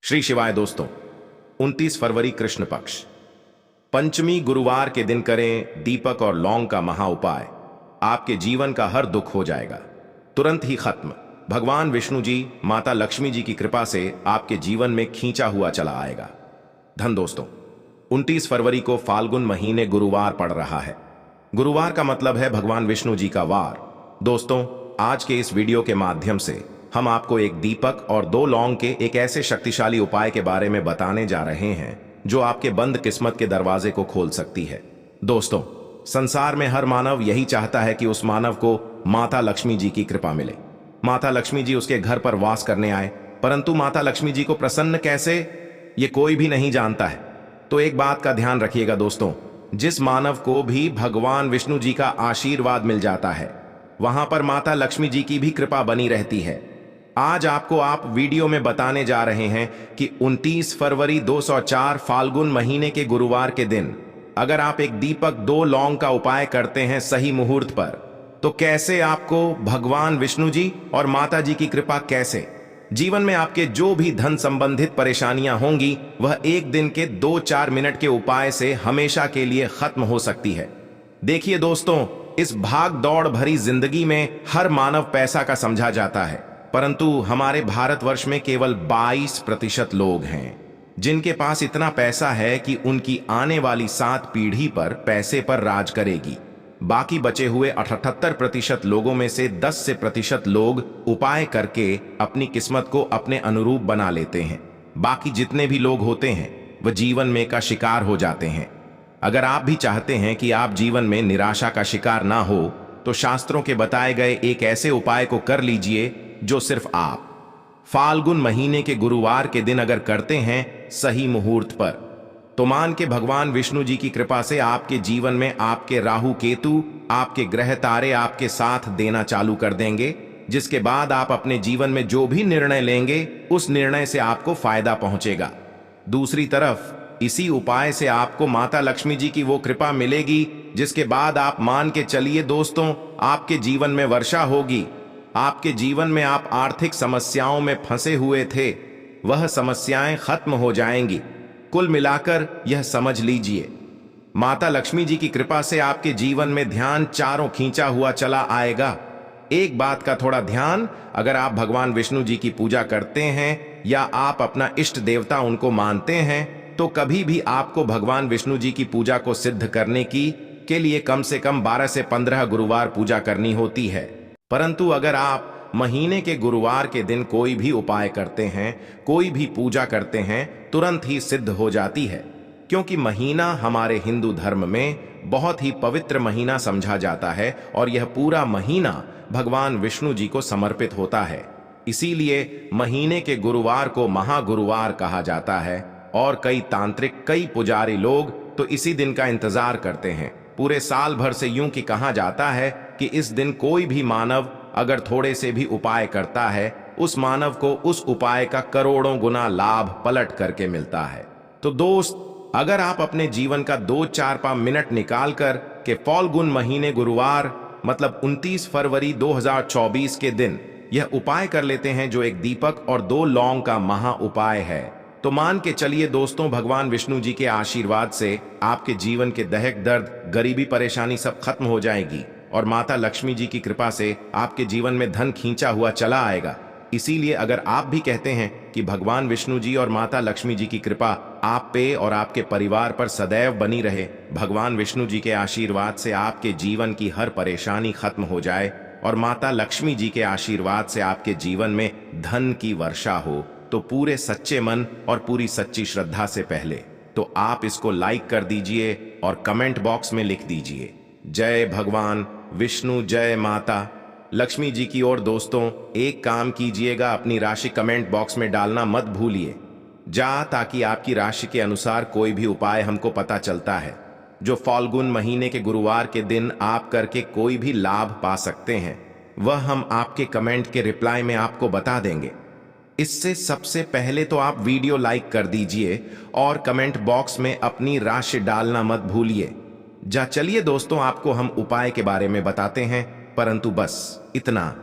श्री शिवाय दोस्तों, 29 फरवरी कृष्ण पक्ष पंचमी गुरुवार के दिन करें दीपक और लौंग का महा उपाय। आपके जीवन का हर दुख हो जाएगा, तुरंत ही खत्म। भगवान विष्णु जी, माता लक्ष्मी जी की कृपा से आपके जीवन में खींचा हुआ चला आएगा धन। दोस्तों, 29 फरवरी को फाल्गुन महीने गुरुवार पड़ रहा है। गुरुवार का मतलब है भगवान विष्णु जी का वार। दोस्तों, आज के इस वीडियो के माध्यम से हम आपको एक दीपक और 2 लौंग के एक ऐसे शक्तिशाली उपाय के बारे में बताने जा रहे हैं जो आपके बंद किस्मत के दरवाजे को खोल सकती है। दोस्तों, संसार में हर मानव यही चाहता है कि उस मानव को माता लक्ष्मी जी की कृपा मिले, माता लक्ष्मी जी उसके घर पर वास करने आए। परंतु माता लक्ष्मी जी को प्रसन्न कैसे, ये कोई भी नहीं जानता है। तो एक बात का ध्यान रखिएगा दोस्तों, जिस मानव को भी भगवान विष्णु जी का आशीर्वाद मिल जाता है, वहां पर माता लक्ष्मी जी की भी कृपा बनी रहती है। आज आपको आप वीडियो में बताने जा रहे हैं कि 29 फरवरी 204 फाल्गुन महीने के गुरुवार के दिन अगर आप एक दीपक 2 लौंग का उपाय करते हैं सही मुहूर्त पर, तो कैसे आपको भगवान विष्णु जी और माता जी की कृपा, कैसे जीवन में आपके जो भी धन संबंधित परेशानियां होंगी वह एक दिन के 2-4 मिनट के उपाय से हमेशा के लिए खत्म हो सकती है। देखिए दोस्तों, इस भाग दौड़ भरी जिंदगी में हर मानव पैसा का समझा जाता है, परंतु हमारे भारतवर्ष में केवल 22% लोग हैं जिनके पास इतना पैसा है कि उनकी आने वाली 7 पीढ़ी पर पैसे पर राज करेगी। बाकी बचे हुए 78% लोगों में से 10% लोग उपाय करके अपनी किस्मत को अपने अनुरूप बना लेते हैं। बाकी जितने भी लोग होते हैं वह जीवन में का शिकार हो जाते हैं। अगर आप भी चाहते हैं कि आप जीवन में निराशा का शिकार ना हो, तो शास्त्रों के बताए गए एक ऐसे उपाय को कर लीजिए जो सिर्फ आप फाल्गुन महीने के गुरुवार के दिन अगर करते हैं सही मुहूर्त पर, तो मान के भगवान विष्णु जी की कृपा से आपके जीवन में आपके राहु केतु, आपके ग्रह तारे आपके साथ देना चालू कर देंगे, जिसके बाद आप अपने जीवन में जो भी निर्णय लेंगे उस निर्णय से आपको फायदा पहुंचेगा। दूसरी तरफ इसी उपाय से आपको माता लक्ष्मी जी की वो कृपा मिलेगी जिसके बाद आप मान के चलिए दोस्तों, आपके जीवन में वर्षा होगी। आपके जीवन में आप आर्थिक समस्याओं में फंसे हुए थे, वह समस्याएं खत्म हो जाएंगी। कुल मिलाकर यह समझ लीजिए, माता लक्ष्मी जी की कृपा से आपके जीवन में ध्यान चारों खींचा हुआ चला आएगा। एक बात का थोड़ा ध्यान, अगर आप भगवान विष्णु जी की पूजा करते हैं या आप अपना इष्ट देवता उनको मानते हैं, तो कभी भी आपको भगवान विष्णु जी की पूजा को सिद्ध करने के लिए कम से कम 12 से 15 गुरुवार पूजा करनी होती है। परंतु अगर आप महीने के गुरुवार के दिन कोई भी उपाय करते हैं, कोई भी पूजा करते हैं, तुरंत ही सिद्ध हो जाती है, क्योंकि महीना हमारे हिंदू धर्म में बहुत ही पवित्र महीना समझा जाता है और यह पूरा महीना भगवान विष्णु जी को समर्पित होता है। इसीलिए महीने के गुरुवार को महागुरुवार कहा जाता है और कई तांत्रिक, कई पुजारी लोग तो इसी दिन का इंतजार करते हैं। पूरे साल भर से यूं कि कहा जाता है कि इस दिन कोई भी मानव अगर थोड़े से भी उपाय करता है, उस मानव को उस उपाय का करोड़ों गुना लाभ पलट करके मिलता है। तो दोस्त, अगर आप अपने जीवन का 2-4 मिनट निकाल कर के फाल्गुन महीने गुरुवार मतलब 29 फरवरी 2024 के दिन यह उपाय कर लेते हैं जो एक दीपक और 2 लौंग का महा उपाय है, तो मान के चलिए दोस्तों, भगवान विष्णु जी के आशीर्वाद से आपके जीवन के दहक दर्द, गरीबी, परेशानी सब खत्म हो जाएगी और माता लक्ष्मी जी की कृपा से आपके जीवन में धन खींचा हुआ चला आएगा। इसीलिए अगर आप भी कहते हैं कि भगवान विष्णु जी और माता लक्ष्मी जी की कृपा आप पे और आपके परिवार पर सदैव बनी रहे, भगवान विष्णु जी के आशीर्वाद से आपके जीवन की हर परेशानी खत्म हो जाए और माता लक्ष्मी जी के आशीर्वाद से आपके जीवन में धन की वर्षा हो, तो पूरे सच्चे मन और पूरी सच्ची श्रद्धा से पहले तो आप इसको लाइक कर दीजिए और कमेंट बॉक्स में लिख दीजिए, जय भगवान विष्णु, जय माता लक्ष्मी जी की। और दोस्तों, एक काम कीजिएगा, अपनी राशि कमेंट बॉक्स में डालना मत भूलिए, ताकि आपकी राशि के अनुसार कोई भी उपाय हमको पता चलता है जो फाल्गुन महीने के गुरुवार के दिन आप करके कोई भी लाभ पा सकते हैं, वह हम आपके कमेंट के रिप्लाई में आपको बता देंगे। इससे सबसे पहले तो आप वीडियो लाइक कर दीजिए और कमेंट बॉक्स में अपनी राशि डालना मत भूलिए। चलिए दोस्तों, आपको हम उपाय के बारे में बताते हैं, परंतु बस इतना,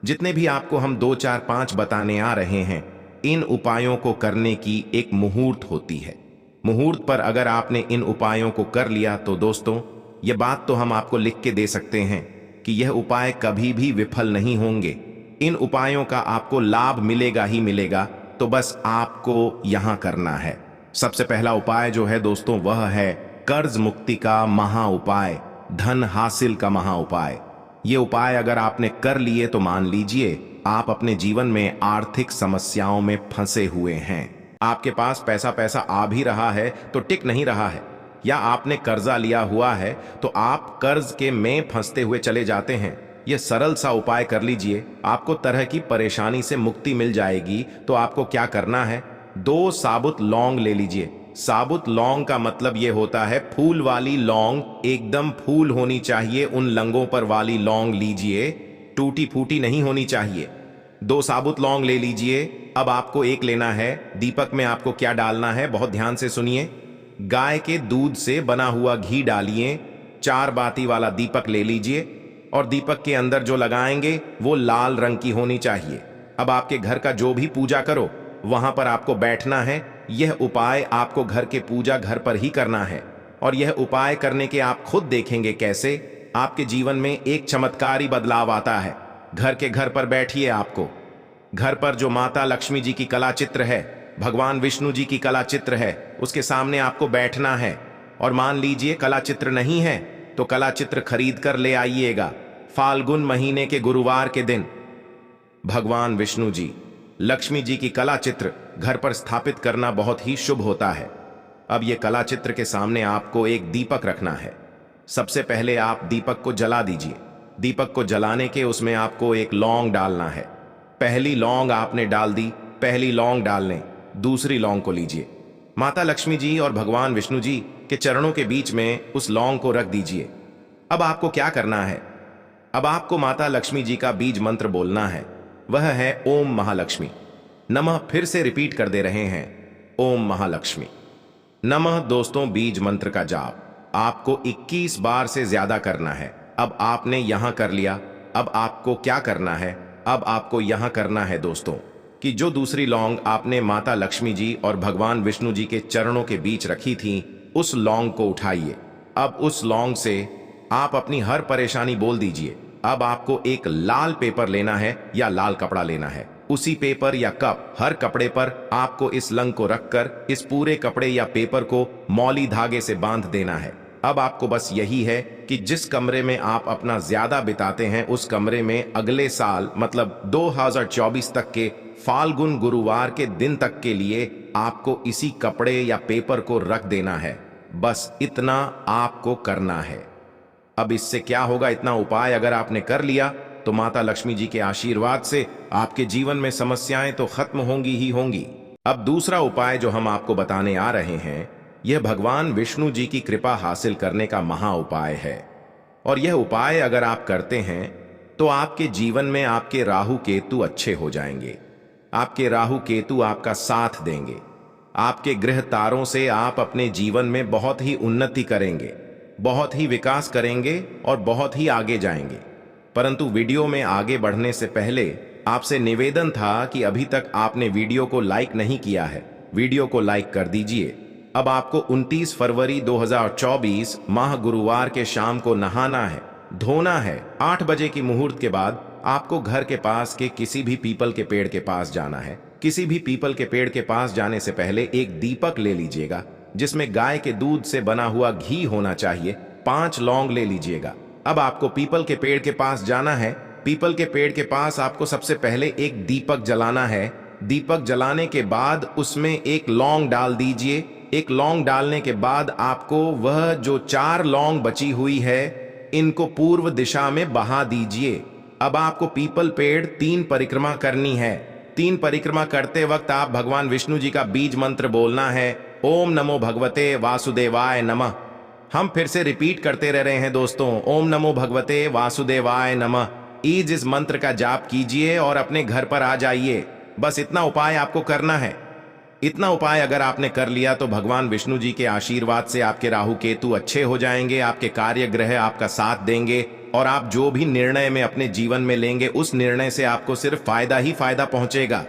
जितने भी आपको हम 2, 4, 5 बताने आ रहे हैं, इन उपायों को करने की एक मुहूर्त होती है। मुहूर्त पर अगर आपने इन उपायों को कर लिया तो दोस्तों, ये बात तो हम आपको लिख के दे सकते हैं कि यह उपाय कभी भी विफल नहीं होंगे। इन उपायों का आपको लाभ मिलेगा ही मिलेगा, तो बस आपको यहां करना है। सबसे पहला उपाय जो है दोस्तों, वह है कर्ज मुक्ति का महा उपाय, धन हासिल का महा उपाय। ये उपाय अगर आपने कर लिए तो मान लीजिए आप अपने जीवन में आर्थिक समस्याओं में फंसे हुए हैं। आपके पास पैसा आ भी रहा है तो टिक नहीं रहा है, या आपने कर्जा लिया हुआ है तो आप कर्ज के में फंसते हुए चले जाते हैं। यह सरल सा उपाय कर लीजिए, आपको तरह की परेशानी से मुक्ति मिल जाएगी। तो आपको क्या करना है, 2 साबुत लौंग ले लीजिए। साबुत लौंग का मतलब यह होता है फूल वाली लौंग, एकदम फूल होनी चाहिए, उन लंगों पर वाली लौंग लीजिए, टूटी फूटी नहीं होनी चाहिए। 2 साबुत लौंग ले लीजिए। अब आपको एक लेना है, दीपक में आपको क्या डालना है, बहुत ध्यान से सुनिए। गाय के दूध से बना हुआ घी डालिए, 4 बाती वाला दीपक ले लीजिए, और दीपक के अंदर जो लगाएंगे वो लाल रंग की होनी चाहिए। अब आपके घर का जो भी पूजा करो वहां पर आपको बैठना है। यह उपाय आपको घर के पूजा घर पर ही करना है, और यह उपाय करने के आप खुद देखेंगे कैसे आपके जीवन में एक चमत्कारी बदलाव आता है। घर के घर पर बैठिए, आपको घर पर जो माता लक्ष्मी जी की कला चित्र है, भगवान विष्णु जी की कला चित्र है, उसके सामने आपको बैठना है। और मान लीजिए कला चित्र नहीं है तो कला चित्र खरीद कर ले आइएगा। फाल्गुन महीने के गुरुवार के दिन भगवान विष्णु जी, लक्ष्मी जी की कला चित्र घर पर स्थापित करना बहुत ही शुभ होता है। अब यह कला चित्र के सामने आपको एक दीपक रखना है। सबसे पहले आप दीपक को जला दीजिए। दीपक को जलाने के उसमें आपको एक लौंग डालना है। पहली लौंग आपने डाल दी, पहली लौंग डाल लें, दूसरी लौंग को लीजिए, माता लक्ष्मी जी और भगवान विष्णु जी के चरणों के बीच में उस लौंग को रख दीजिए। अब आपको क्या करना है, अब आपको माता लक्ष्मी जी का बीज मंत्र बोलना है, वह है ओम महालक्ष्मी नमः। फिर से रिपीट कर दे रहे हैं, ओम महालक्ष्मी नमः। दोस्तों, बीज मंत्र का जाप आपको 21 बार से ज्यादा करना है। अब आपने यहां कर लिया, अब आपको क्या करना है, अब आपको यहां करना है दोस्तों कि जो दूसरी लौंग आपने माता लक्ष्मी जी और भगवान विष्णु जी के चरणों के बीच रखी थी, उस लौंग को उठाइए। अब उस लौंग से आप अपनी हर परेशानी बोल दीजिए। अब आपको एक लाल पेपर लेना है या लाल कपड़ा लेना है, उसी पेपर या कप, हर कपड़े पर आपको इस लंग को रखकर इस पूरे कपड़े या पेपर को मौली धागे से बांध देना है। अब आपको बस यही है कि जिस कमरे में आप अपना ज्यादा बिताते हैं उस कमरे में अगले साल मतलब 2024 तक के फाल्गुन गुरुवार के दिन तक के लिए आपको इसी कपड़े या पेपर को रख देना है। बस इतना आपको करना है। अब इससे क्या होगा, इतना उपाय अगर आपने कर लिया तो माता लक्ष्मी जी के आशीर्वाद से आपके जीवन में समस्याएं तो खत्म होंगी ही होंगी। अब दूसरा उपाय जो हम आपको बताने आ रहे हैं, यह भगवान विष्णु जी की कृपा हासिल करने का महा उपाय है। और यह उपाय अगर आप करते हैं तो आपके जीवन में आपके राहु केतु अच्छे हो जाएंगे। आपके राहु केतु आपका साथ देंगे। आपके ग्रह तारों से आप अपने जीवन में बहुत ही उन्नति करेंगे, बहुत ही विकास करेंगे और बहुत ही आगे जाएंगे। परंतु वीडियो में आगे बढ़ने से पहले आपसे निवेदन था कि अभी तक आपने वीडियो को लाइक नहीं किया है, वीडियो को लाइक कर दीजिए। अब आपको 29 फरवरी 2024 माह गुरुवार के शाम को नहाना है, धोना है। 8 बजे की मुहूर्त के बाद आपको घर के पास के किसी भी पीपल के पेड़ के पास जाना है। किसी भी पीपल के पेड़ के पास जाने से पहले एक दीपक ले लीजिएगा जिसमें गाय के दूध से बना हुआ घी होना चाहिए। 5 लौंग ले लीजिएगा। अब आपको पीपल के पेड़ के पास जाना है। पीपल के पेड़ के पास आपको सबसे पहले एक दीपक जलाना है। दीपक जलाने के बाद उसमें एक लौंग डाल दीजिए। एक लौंग डालने के बाद आपको वह जो 4 लौंग बची हुई है, इनको पूर्व दिशा में बहा दीजिए। अब आपको पीपल पेड़ 3 परिक्रमा करनी है। 3 परिक्रमा करते वक्त आप भगवान विष्णु जी का बीज मंत्र बोलना है, ओम नमो भगवते वासुदेवाय नमः। हम फिर से रिपीट करते रह रहे हैं दोस्तों, ओम नमो भगवते वासुदेवाय नमः। ईज इस मंत्र का जाप कीजिए और अपने घर पर आ जाइए। बस इतना उपाय आपको करना है। इतना उपाय अगर आपने कर लिया तो भगवान विष्णु जी के आशीर्वाद से आपके राहु केतु अच्छे हो जाएंगे, आपके कार्य ग्रह आपका साथ देंगे और आप जो भी निर्णय में अपने जीवन में लेंगे उस निर्णय से आपको सिर्फ फायदा ही फायदा पहुंचेगा।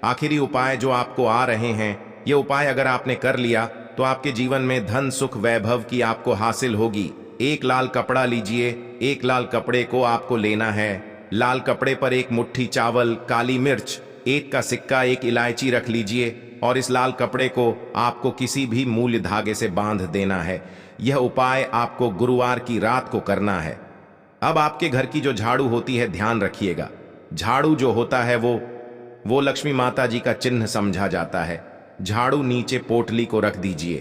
आखिरी उपाय जो आपको आ रहे हैं, ये उपाय अगर आपने कर लिया तो आपके जीवन में धन सुख वैभव की आपको हासिल होगी। एक लाल कपड़ा लीजिए, एक लाल कपड़े को आपको लेना है। लाल कपड़े पर एक मुट्ठी चावल, काली मिर्च, एक का सिक्का, एक इलायची रख लीजिए और इस लाल कपड़े को आपको किसी भी मूल्य धागे से बांध देना है। यह उपाय आपको गुरुवार की रात को करना है। अब आपके घर की जो झाड़ू होती है, ध्यान रखिएगा, झाड़ू जो होता है वो लक्ष्मी माता जी का चिन्ह समझा जाता है। झाड़ू नीचे पोटली को रख दीजिए।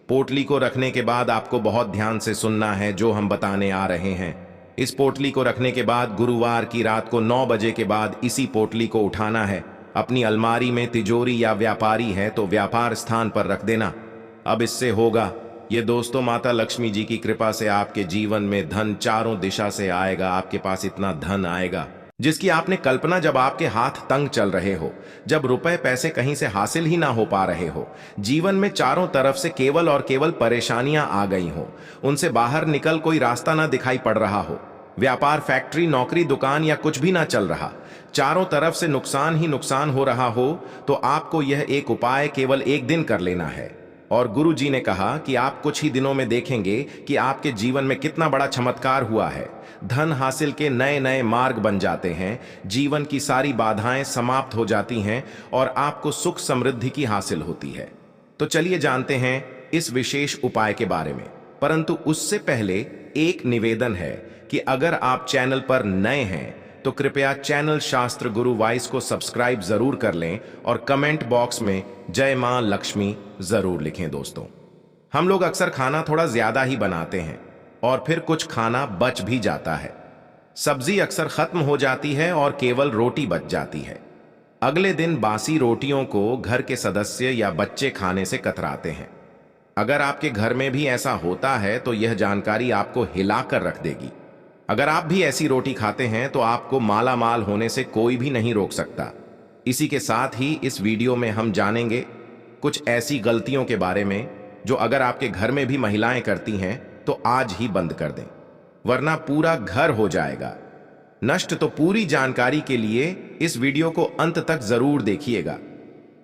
पोटली को रखने के बाद आपको बहुत ध्यान से सुनना है जो हम बताने आ रहे हैं। इस पोटली को रखने के बाद गुरुवार की रात को 9 बजे के बाद इसी पोटली को उठाना है। अपनी अलमारी में, तिजोरी या व्यापारी है तो व्यापार स्थान पर रख देना। अब इससे होगा ये दोस्तों, माता लक्ष्मी जी की कृपा से आपके जीवन में धन चारों दिशा से आएगा। आपके पास इतना धन आएगा जिसकी आपने कल्पना, जब आपके हाथ तंग चल रहे हो, जब रुपए पैसे कहीं से हासिल ही ना हो पा रहे हो, जीवन में चारों तरफ से केवल और केवल परेशानियां आ गई हो, उनसे बाहर निकल कोई रास्ता ना दिखाई पड़ रहा हो, व्यापार, फैक्ट्री, नौकरी, दुकान या कुछ भी ना चल रहा, चारों तरफ से नुकसान ही नुकसान हो रहा हो, तो आपको यह एक उपाय केवल एक दिन कर लेना है। और गुरु जी ने कहा कि आप कुछ ही दिनों में देखेंगे कि आपके जीवन में कितना बड़ा चमत्कार हुआ है। धन हासिल के नए नए मार्ग बन जाते हैं, जीवन की सारी बाधाएं समाप्त हो जाती हैं और आपको सुख समृद्धि की हासिल होती है। तो चलिए जानते हैं इस विशेष उपाय के बारे में। परंतु उससे पहले एक निवेदन है कि अगर आप चैनल पर नए हैं तो कृपया चैनल शास्त्र गुरु वॉइस को सब्सक्राइब जरूर कर लें और कमेंट बॉक्स में जय मां लक्ष्मी जरूर लिखें। दोस्तों, हम लोग अक्सर खाना थोड़ा ज्यादा ही बनाते हैं और फिर कुछ खाना बच भी जाता है। सब्जी अक्सर खत्म हो जाती है और केवल रोटी बच जाती है। अगले दिन बासी रोटियों को घर के सदस्य या बच्चे खाने से कतराते हैं। अगर आपके घर में भी ऐसा होता है तो यह जानकारी आपको हिलाकर रख देगी। अगर आप भी ऐसी रोटी खाते हैं तो आपको माला माल होने से कोई भी नहीं रोक सकता। इसी के साथ ही इस वीडियो में हम जानेंगे कुछ ऐसी गलतियों के बारे में जो अगर आपके घर में भी महिलाएं करती हैं तो आज ही बंद कर दें, वरना पूरा घर हो जाएगा नष्ट। तो पूरी जानकारी के लिए इस वीडियो को अंत तक जरूर देखिएगा।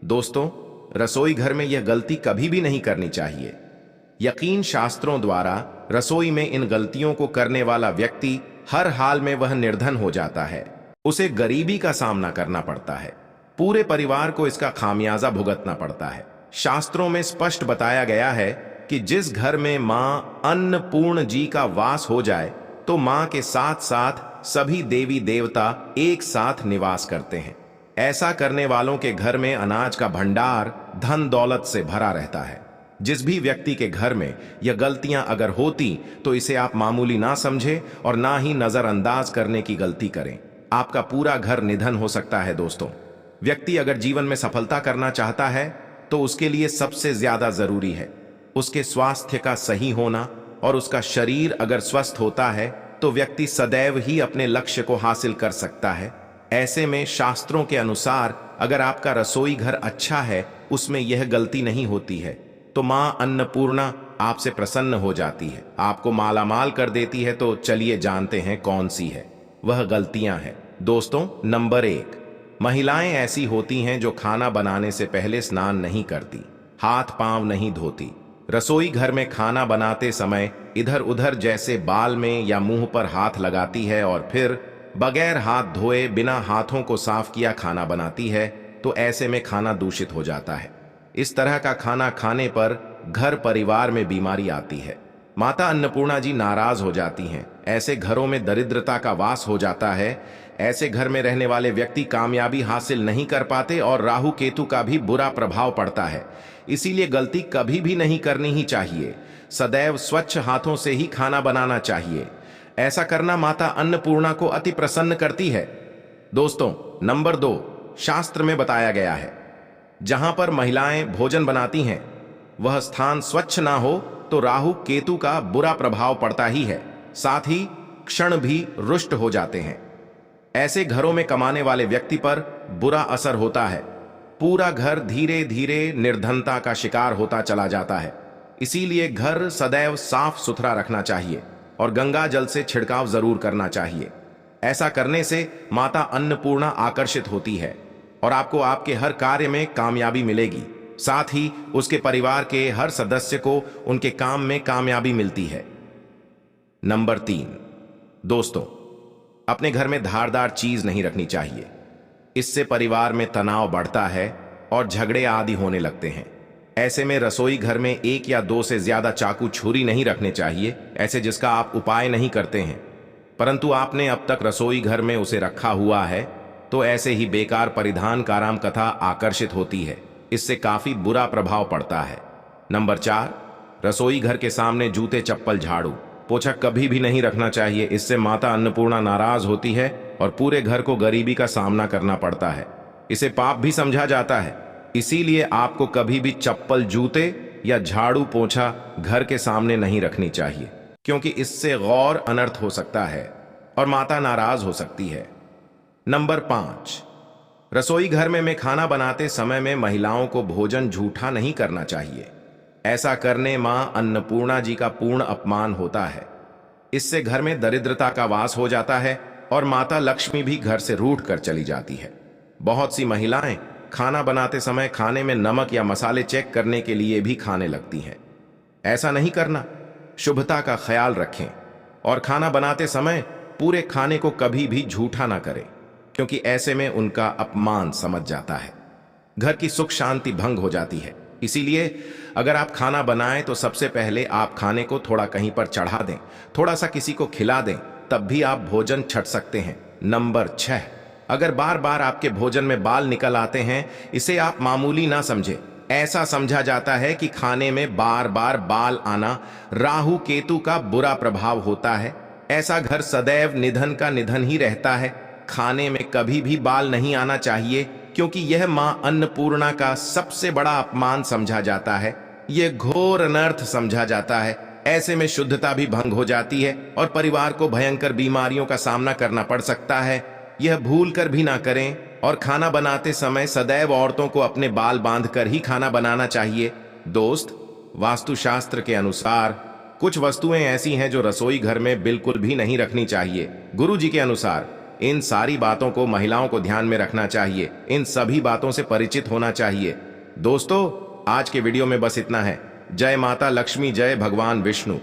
दोस्तों, रसोई घर में यह गलती कभी भी नहीं करनी चाहिए। यकीन शास्त्रों द्वारा रसोई में इन गलतियों को करने वाला व्यक्ति हर हाल में वह निर्धन हो जाता है, उसे गरीबी का सामना करना पड़ता है, पूरे परिवार को इसका खामियाजा भुगतना पड़ता है। शास्त्रों में स्पष्ट बताया गया है कि जिस घर में मां अन्नपूर्ण जी का वास हो जाए तो मां के साथ साथ सभी देवी देवता एक साथ निवास करते हैं। ऐसा करने वालों के घर में अनाज का भंडार धन दौलत से भरा रहता है। जिस भी व्यक्ति के घर में यह गलतियां अगर होती तो इसे आप मामूली ना समझें और ना ही नजरअंदाज करने की गलती करें। आपका पूरा घर निधन हो सकता है। दोस्तों, व्यक्ति अगर जीवन में सफलता करना चाहता है तो उसके लिए सबसे ज्यादा जरूरी है उसके स्वास्थ्य का सही होना, और उसका शरीर अगर स्वस्थ होता है तो व्यक्ति सदैव ही अपने लक्ष्य को हासिल कर सकता है। ऐसे में शास्त्रों के अनुसार अगर आपका रसोई घर अच्छा है, उसमें यह गलती नहीं होती है, तो मां अन्नपूर्णा आपसे प्रसन्न हो जाती है, आपको मालामाल कर देती है। तो चलिए जानते हैं कौन सी है वह गलतियां हैं। दोस्तों, नंबर 1, महिलाएं ऐसी होती हैं जो खाना बनाने से पहले स्नान नहीं करती, हाथ पांव नहीं धोती, रसोई घर में खाना बनाते समय इधर उधर जैसे बाल में या मुंह पर हाथ लगाती है और फिर बगैर हाथ धोए बिना हाथों को साफ किया खाना बनाती है। तो ऐसे में खाना दूषित हो जाता है। इस तरह का खाना खाने पर घर परिवार में बीमारी आती है। माता अन्नपूर्णा जी नाराज हो जाती हैं। ऐसे घरों में दरिद्रता का वास हो जाता है। ऐसे घर में रहने वाले व्यक्ति कामयाबी हासिल नहीं कर पाते और राहु केतु का भी बुरा प्रभाव पड़ता है। इसीलिए गलती कभी भी नहीं करनी ही चाहिए। सदैव स्वच्छ हाथों से ही खाना बनाना चाहिए। ऐसा करना माता अन्नपूर्णा को अति प्रसन्न करती है। दोस्तों, नंबर 2, शास्त्र में बताया गया है जहां पर महिलाएं भोजन बनाती हैं वह स्थान स्वच्छ ना हो तो राहु केतु का बुरा प्रभाव पड़ता ही है, साथ ही क्षण भी रुष्ट हो जाते हैं। ऐसे घरों में कमाने वाले व्यक्ति पर बुरा असर होता है। पूरा घर धीरे धीरे निर्धनता का शिकार होता चला जाता है। इसीलिए घर सदैव साफ सुथरा रखना चाहिए और गंगा जल से छिड़काव जरूर करना चाहिए। ऐसा करने से माता अन्नपूर्णा आकर्षित होती है। और आपको आपके हर कार्य में कामयाबी मिलेगी। साथ ही उसके परिवार के हर सदस्य को उनके काम में कामयाबी मिलती है। नंबर 3, दोस्तों, अपने घर में धारदार चीज नहीं रखनी चाहिए। इससे परिवार में तनाव बढ़ता है और झगड़े आदि होने लगते हैं। ऐसे में रसोई घर में 1 या 2 से ज्यादा चाकू छुरी नहीं रखने चाहिए, ऐसे जिसका आप उपाय नहीं करते हैं, परंतु आपने अब तक रसोई घर में उसे रखा हुआ है, तो ऐसे ही बेकार परिधान काराम कथा आकर्षित होती है। इससे काफी बुरा प्रभाव पड़ता है। नंबर 4, रसोई घर के सामने जूते, चप्पल, झाड़ू, पोछा कभी भी नहीं रखना चाहिए। इससे माता अन्नपूर्णा नाराज होती है और पूरे घर को गरीबी का सामना करना पड़ता है। इसे पाप भी समझा जाता है। इसीलिए आपको कभी भी चप्पल, जूते या झाड़ू, पोछा घर के सामने नहीं रखनी चाहिए, क्योंकि इससे गौर अनर्थ हो सकता है और माता नाराज हो सकती है। नंबर 5, रसोई घर में खाना बनाते समय में महिलाओं को भोजन झूठा नहीं करना चाहिए। ऐसा करने मां अन्नपूर्णा जी का पूर्ण अपमान होता है। इससे घर में दरिद्रता का वास हो जाता है और माता लक्ष्मी भी घर से रूठ कर चली जाती है। बहुत सी महिलाएं खाना बनाते समय खाने में नमक या मसाले चेक करने के लिए भी खाने लगती हैं। ऐसा नहीं करना। शुभता का ख्याल रखें और खाना बनाते समय पूरे खाने को कभी भी झूठा ना करें, क्योंकि ऐसे में उनका अपमान समझ जाता है। घर की सुख शांति भंग हो जाती है। इसीलिए अगर आप खाना बनाएं तो सबसे पहले आप खाने को थोड़ा कहीं पर चढ़ा दें, थोड़ा सा किसी को खिला दें, तब भी आप भोजन छट सकते हैं। नंबर 6, अगर बार बार आपके भोजन में बाल निकल आते हैं, इसे आप मामूली ना समझें। ऐसा समझा जाता है कि खाने में बार बार बाल आना राहु केतु का बुरा प्रभाव होता है। ऐसा घर सदैव निधन का निधन ही रहता है। खाने में कभी भी बाल नहीं आना चाहिए, क्योंकि यह मां अन्नपूर्णा का सबसे बड़ा अपमान समझा जाता है। यह घोर अनर्थ समझा जाता है। ऐसे में शुद्धता भी भंग हो जाती है और परिवार को भयंकर बीमारियों का सामना करना पड़ सकता है। यह भूल कर भी ना करें और खाना बनाते समय सदैव औरतों को अपने बाल बांधकर ही खाना बनाना चाहिए। दोस्त, वास्तुशास्त्र के अनुसार कुछ वस्तुएं ऐसी हैं जो रसोई घर में बिल्कुल भी नहीं रखनी चाहिए। गुरु जी के अनुसार इन सारी बातों को महिलाओं को ध्यान में रखना चाहिए। इन सभी बातों से परिचित होना चाहिए। दोस्तों, आज के वीडियो में बस इतना है। जय माता लक्ष्मी, जय भगवान विष्णु।